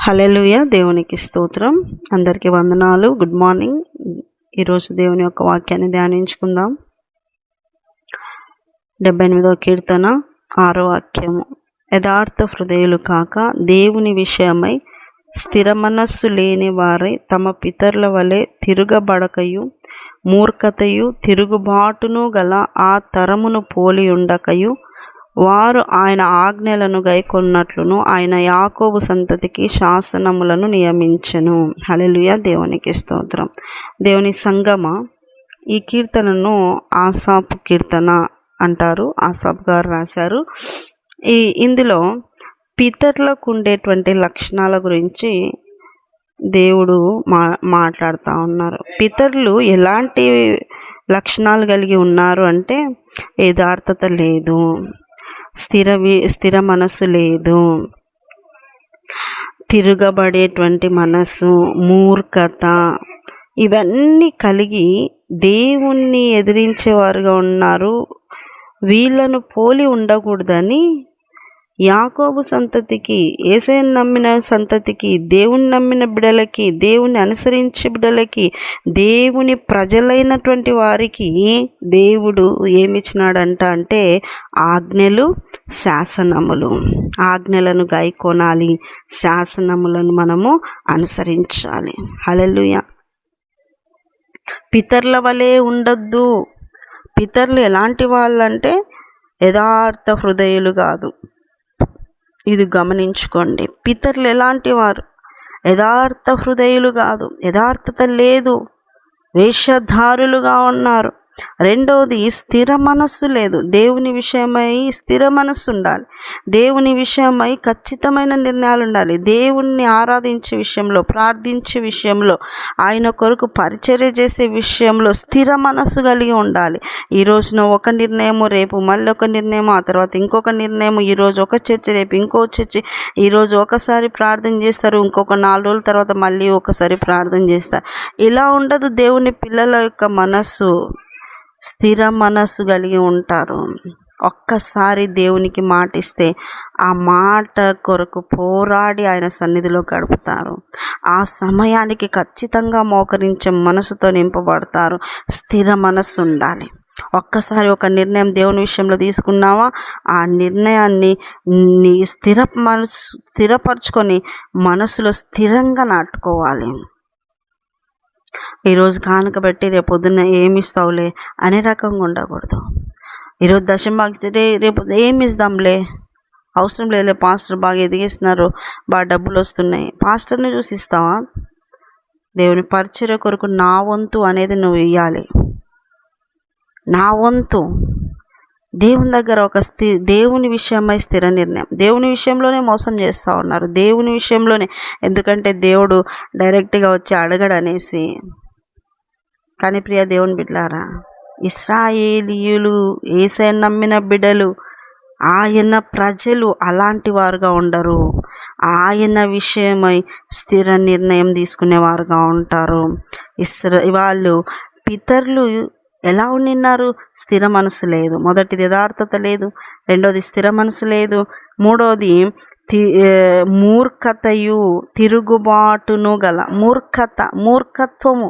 హల్లెలూయా. దేవునికి స్తోత్రం. అందరికీ వందనాలు. Good morning. ఈరోజు దేవుని యొక్క వాక్యాన్ని ధ్యానించుకుందాం. 78వ కీర్తన 6వ వాక్యము. యథార్థ హృదయులు కాక దేవుని విషయమై స్థిర మనస్సు లేని వారై తమ పితరుల వలె తిరుగబడకయు మూర్ఖతయు తిరుగుబాటును గల ఆ తరమును పోలి ఉండకయు వారు ఆయన ఆజ్ఞలను గైకొన్నట్లును ఆయన యాకోబు సంతతికి శాసనములను నియమించెను. హల్లెలూయా. దేవునికి స్తోత్రం. దేవుని సంగమ, ఈ కీర్తనను ఆసాపు కీర్తన అంటారు. ఆసాపు గారు రాశారు. ఇందులో పితరులకు ఉండేటువంటి లక్షణాల గురించి దేవుడు మాట్లాడుతూ ఉన్నారు. పితరులు ఎలాంటి లక్షణాలు కలిగి ఉన్నారు అంటే, యథార్థత లేదు, స్థిర మనస్సు లేదు, తిరగబడేటువంటి మనస్సు, మూర్ఖత, ఇవన్నీ కలిగి దేవుణ్ణి ఎదిరించేవారుగా ఉన్నారు. వీళ్ళను పోలి ఉండకూడదని యాకోబు సంతతికి, యేసయ్యను నమ్మిన సంతతికి, దేవుని నమ్మిన బిడలకి, దేవుని అనుసరించే బిడలకి, దేవుని ప్రజలైనటువంటి వారికి దేవుడు ఏమిచ్చినాడంట అంటే ఆజ్ఞలు, శాసనములు. ఆజ్ఞలను గైకొనాలి, శాసనములను మనము అనుసరించాలి. హల్లెలూయా. పితరుల వలె ఉండొద్దు. పితరులు ఎలాంటి వాళ్ళంటే యథార్థ హృదయులు కాదు. ఇది గమనించుకోండి. పితరులు ఎలాంటి వారు? యథార్థ హృదయులు కాదు, యథార్థత లేదు, వేషధారులుగా ఉన్నారు. రెండవది, స్థిర మనస్సు లేదు. దేవుని విషయమై స్థిర మనస్సు ఉండాలి. దేవుని విషయమై ఖచ్చితమైన నిర్ణయాలు ఉండాలి. దేవుణ్ణి ఆరాధించే విషయంలో, ప్రార్థించే విషయంలో, ఆయన కొరకు పరిచర్య చేసే విషయంలో స్థిర మనస్సు కలిగి ఉండాలి. ఈ రోజున ఒక నిర్ణయము, రేపు మళ్ళీ ఒక నిర్ణయం, ఆ తర్వాత ఇంకొక నిర్ణయం. ఈరోజు ఒక చర్చ, రేపు ఇంకో చర్చ. ఈరోజు ఒకసారి ప్రార్థన చేస్తారు, ఇంకొక 4 రోజుల తర్వాత మళ్ళీ ఒకసారి ప్రార్థన చేస్తారు. ఇలా ఉండదు దేవుని పిల్లల యొక్క మనస్సు. స్థిర మనస్సు కలిగి ఉంటారు. ఒక్కసారి దేవునికి మాట ఇస్తే ఆ మాట కొరకు పోరాడి ఆయన సన్నిధిలో గడుపుతారు. ఆ సమయానికి ఖచ్చితంగా మోకరించే మనసుతో నింపబడతారు. స్థిర మనస్సు ఉండాలి. ఒక్కసారి ఒక నిర్ణయం దేవుని విషయంలో తీసుకున్నావా, ఆ నిర్ణయాన్ని నీ స్థిరపరచుకొని మనసులో స్థిరంగా నాటుకోవాలి. ఈరోజు కానుక పెట్టి రేపు పొద్దున్న ఏమి ఇస్తావులే అనే రకంగా ఉండకూడదు. ఈరోజు దశంభాగం, రేపు ఏమి ఇద్దాంలే, అవసరం లేదులే, పాస్టర్ బాగా ఎదిగిస్తున్నారు, బాగా డబ్బులు వస్తున్నాయి, పాస్టర్ని చూసి ఇస్తావా? దేవుని పరిచర్య కొరకు నా వంతు అనేది నువ్వు ఇవ్వాలి. నా వంతు దేవుని దగ్గర దేవుని విషయమై స్థిర నిర్ణయం. దేవుని విషయంలోనే మోసం చేస్తూ ఉన్నారు. దేవుని విషయంలోనే, ఎందుకంటే దేవుడు డైరెక్ట్గా వచ్చి అడగడనేసి. కానీ ప్రియ దేవుని బిడ్డలారా, ఇశ్రాయేలీయులు, యేసయ్యను నమ్మిన బిడ్డలు, ఆయన ప్రజలు అలాంటి వారుగా ఉండరు. ఆయన విషయమై స్థిర నిర్ణయం తీసుకునేవారుగా ఉంటారు. వాళ్ళు పితరులు ఎలా ఉండినారు? స్థిర మనసు లేదు. మొదటిది యథార్థత లేదు, రెండోది స్థిర మనసు లేదు, మూడోది మూర్ఖతయు తిరుగుబాటును గల మూర్ఖత్వము.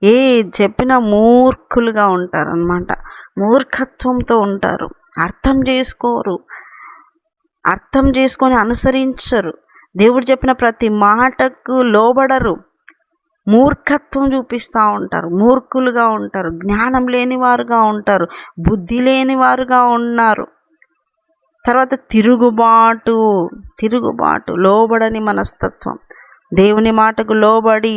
ఏ చెప్పినా మూర్ఖులుగా ఉంటారు అన్నమాట. మూర్ఖత్వంతో ఉంటారు. అర్థం చేసుకోరు, అర్థం చేసుకొని అనుసరించరు. దేవుడు చెప్పిన ప్రతి మాటకు లోబడరు. మూర్ఖత్వం చూపిస్తూ ఉంటారు, మూర్ఖులుగా ఉంటారు, జ్ఞానం లేని వారుగా ఉంటారు, బుద్ధి లేని వారుగా ఉన్నారు. తర్వాత తిరుగుబాటు, లోబడని మనస్తత్వం. దేవుని మాటకు లోబడి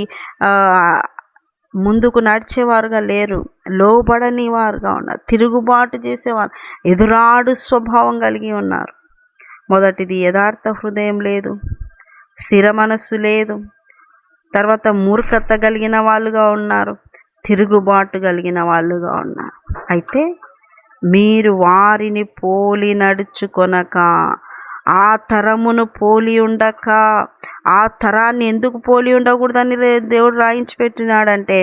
ముందుకు నడిచేవారుగా లేరు, లోబడని వారుగా ఉన్నారు, తిరుగుబాటు చేసేవారు, ఎదురాడు స్వభావం కలిగి ఉన్నారు. మొదటిది యథార్థ హృదయం లేదు, స్థిర మనస్సు లేదు. తర్వాత మూర్ఖత కలిగిన వాళ్ళుగా ఉన్నారు, తిరుగుబాటు కలిగిన వాళ్ళుగా ఉన్నారు. అయితే మీరు వారిని పోలి నడుచుకొనక, ఆ తరమును పోలి ఉండక. ఆ తరాన్ని ఎందుకు పోలి ఉండకూడదని దేవుడు రాయించి పెట్టినాడంటే,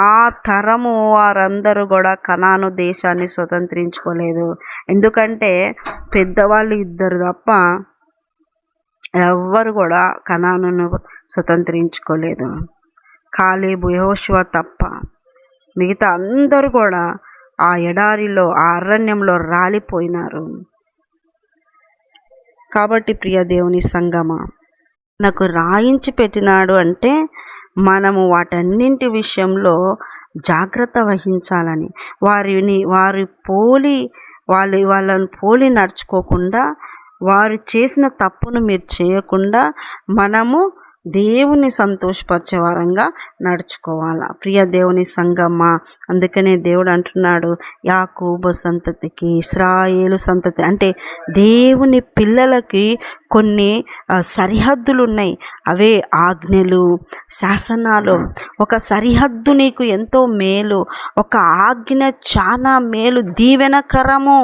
ఆ తరము వారందరూ కూడా కనాను దేశాన్ని స్వతంత్రించుకోలేదు. ఎందుకంటే పెద్దవాళ్ళు 2 తప్ప ఎవ్వరు కూడా కనానును స్వతంత్రించుకోలేదు. కాలేబు, యెహోషువ తప్ప మిగతా అందరూ కూడా ఆ ఎడారిలో, ఆ అరణ్యంలో రాలిపోయినారు. కాబట్టి ప్రియ దేవుని సంగమా, నాకు రాయించి పెట్టినాడు అంటే మనము వాటన్నింటి విషయంలో జాగ్రత్త వహించాలని, వాళ్ళని పోలి నడుచుకోకుండా, వారు చేసిన తప్పును మీరు చేయకుండా మనము దేవుని సంతోషపరిచే వారంగా నడుచుకోవాలా. ప్రియ దేవుని సంగమ్మ, అందుకనే దేవుడు అంటున్నాడు, యాకోబు సంతతికి, ఇశ్రాయేలు సంతతి అంటే దేవుని పిల్లలకి కొన్ని సరిహద్దులు ఉన్నాయి. అవే ఆజ్ఞలు, శాసనాలు. ఒక సరిహద్దు నీకు ఎంతో మేలు, ఒక ఆజ్ఞ చాలా మేలు, దీవెనకరము.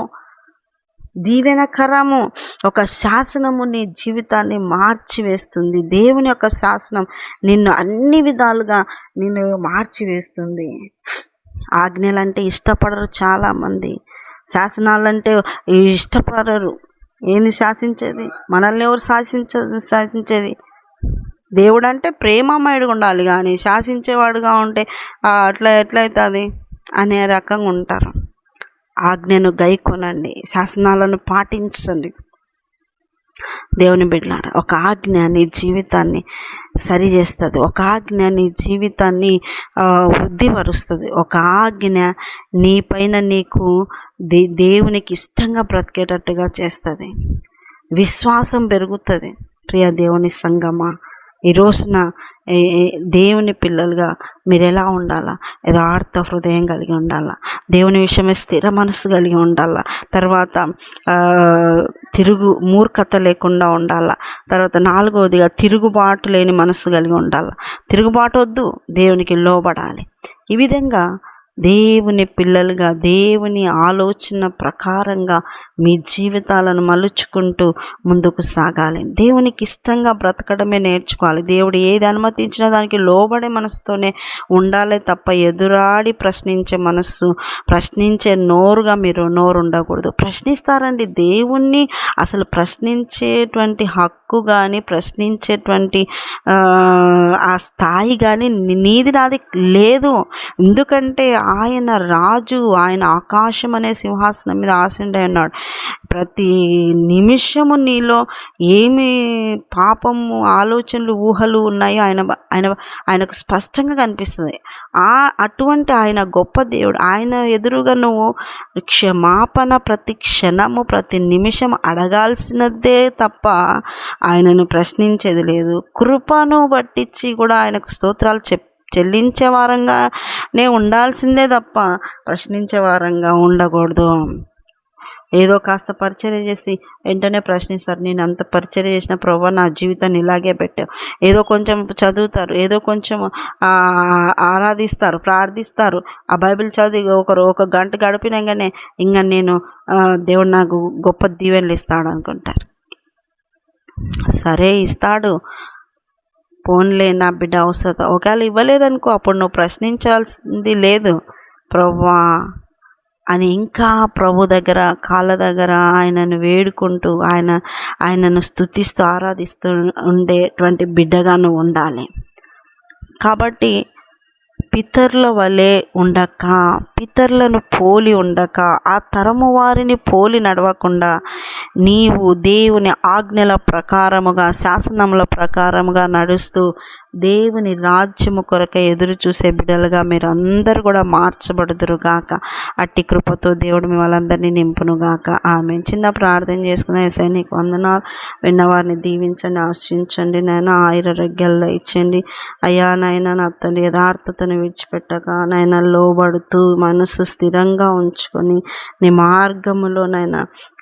ఒక శాసనము నీ జీవితాన్ని మార్చివేస్తుంది. దేవుని యొక్క శాసనం నిన్ను అన్ని విధాలుగా మార్చివేస్తుంది. ఆజ్ఞలంటే ఇష్టపడరు చాలామంది, శాసనాలంటే ఇష్టపడరు. ఏంది శాసించేది? మనల్ని ఎవరు శాసించేది? దేవుడు అంటే ప్రేమమయుడుగా ఉండాలి, కానీ శాసించేవాడుగా ఉంటే అట్లా ఎట్లయితుంది అనే రకంగా ఉంటారు. ఆజ్ఞను గైకొనండి, శాసనాలను పాటించండి. దేవుని బిడ్డలారా, ఒక ఆజ్ఞ నీ జీవితాన్ని సరి చేస్తుంది. ఒక ఆజ్ఞ నీ జీవితాన్ని వృద్ధిపరుస్తుంది. ఒక ఆజ్ఞ నీ పైన నీకు దేవునికి ఇష్టంగా బ్రతికేటట్టుగా చేస్తుంది. విశ్వాసం పెరుగుతుంది. ప్రియ దేవుని సంగమా, ఈ రోజున దేవుని పిల్లలుగా మీరు ఎలా ఉండాలా? యథార్థ హృదయం కలిగి ఉండాలా, దేవుని విషయమే స్థిర మనసు కలిగి ఉండాలా, తర్వాత మూర్ఖత లేకుండా ఉండాలా, తర్వాత 4వదిగా తిరుగుబాటు లేని మనసు కలిగి ఉండాలా. తిరుగుబాటు వద్దు, దేవునికి లోబడాలి. ఈ విధంగా దేవుని పిల్లలుగా దేవుని ఆలోచన ప్రకారంగా మీ జీవితాలను మలుచుకుంటూ ముందుకు సాగాలి. దేవునికి ఇష్టంగా బ్రతకడమే నేర్చుకోవాలి. దేవుడు ఏది అనుమతించినా దానికి లోబడే మనసుతోనే ఉండాలి తప్ప ఎదురాడి ప్రశ్నించే నోరుగా మీరు నోరు ఉండకూడదు. ప్రశ్నిస్తారండి దేవుణ్ణి, అసలు ప్రశ్నించేటువంటి హక్కు కానీ ప్రశ్నించేటువంటి ఆ స్థాయి కానీ నాది లేదు. ఎందుకంటే ఆయన రాజు, ఆయన ఆకాశం అనే సింహాసనం మీద ఆసీనుడై ఉన్నాడు. ప్రతి నిమిషము నీలో ఏమి పాపము, ఆలోచనలు, ఊహలు ఉన్నాయో ఆయనకు స్పష్టంగా కనిపిస్తుంది. అటువంటి ఆయన గొప్ప దేవుడు. ఆయన ఎదురుగా నువ్వు క్షమాపణ ప్రతి క్షణము, ప్రతి నిమిషం అడగాల్సినదే తప్ప ఆయనను ప్రశ్నించేది లేదు. కృపను పట్టించి కూడా ఆయనకు స్తోత్రాలు చెల్లించే వారంగానే ఉండాల్సిందే తప్ప ప్రశ్నించే వారంగా ఉండకూడదు. ఏదో కాస్త పరిచర్య చేసి వెంటనే ప్రశ్నిస్తారు. నేను అంత పరిచర్య చేసిన ప్రభువా నా జీవితాన్ని ఇలాగే పెట్టావు. ఏదో కొంచెం చదువుతారు, ఏదో కొంచెం ఆరాధిస్తారు, ప్రార్థిస్తారు, ఆ బైబిల్ చదివి ఒక గంట గడిపినాగానే ఇంకా నేను దేవుడు నాకు గొప్ప దీవెనలు ఇస్తాడు అనుకుంటారు. సరే ఇస్తాడు, పోన్లే నా బిడ్డ అవసరం. ఒకవేళ ఇవ్వలేదనుకో, అప్పుడు నువ్వు ప్రశ్నించాల్సింది లేదు. ప్రభువా అని ఇంకా ప్రభు దగ్గర కాళ్ళ దగ్గర ఆయనను వేడుకుంటూ ఆయనను స్తుతిస్తూ ఆరాధిస్తూ ఉండేటువంటి బిడ్డగా నువ్వు ఉండాలి. కాబట్టి పితరుల వలె ఉండక, పితరులను పోలి ఉండక, ఆ తరము వారిని పోలి నడవకుండా నీవు దేవుని ఆజ్ఞల ప్రకారముగా, శాసనముల ప్రకారముగా నడుస్తూ దేవుని రాజ్యము కొరకే ఎదురు చూసే బిడ్డలుగా మీరు అందరూ కూడా మార్చబడుదురుగాక. అట్టి కృపతో దేవుడు మీ వాళ్ళందరినీ నింపునుగాక. ఆమె చిన్న ప్రార్థన చేసుకున్న యేసయ్య నీకు వందనాలు. విన్నవారిని దీవించండి, ఆశించండి నాయన, ఆయురారోగ్యాల్లో ఇచ్చండి అయ్యా. నాయన నా తండ్రి యథార్థతను విడిచిపెట్టక నాయన లోబడుతూ మనసు స్థిరంగా ఉంచుకొని నీ మార్గములో నాయన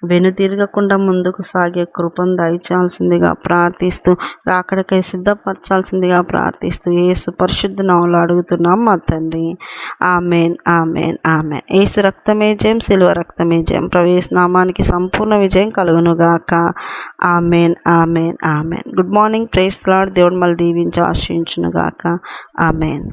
వెనుతిరగకుండా ముందుకు సాగే కృపను దయచేయాల్సిందిగా ప్రార్థిస్తూ, రాకడకై సిద్ధపరచాల్సిందిగా ప్రార్థిస్తూ యేసు పరిశుద్ధ నామములో అడుగుతున్నాం మా తండ్రి. Amen, amen, amen. యేసు రక్తమే జయం, సిలువ రక్తమే జయం. ప్రవేశ నామానికి సంపూర్ణ విజయం కలుగునుగాక. Amen, amen, amen. Good morning. Praise Lord. దేవుడు మళ్ళీ దీవించి ఆశీర్వదించునుగాక. ఆమెన్.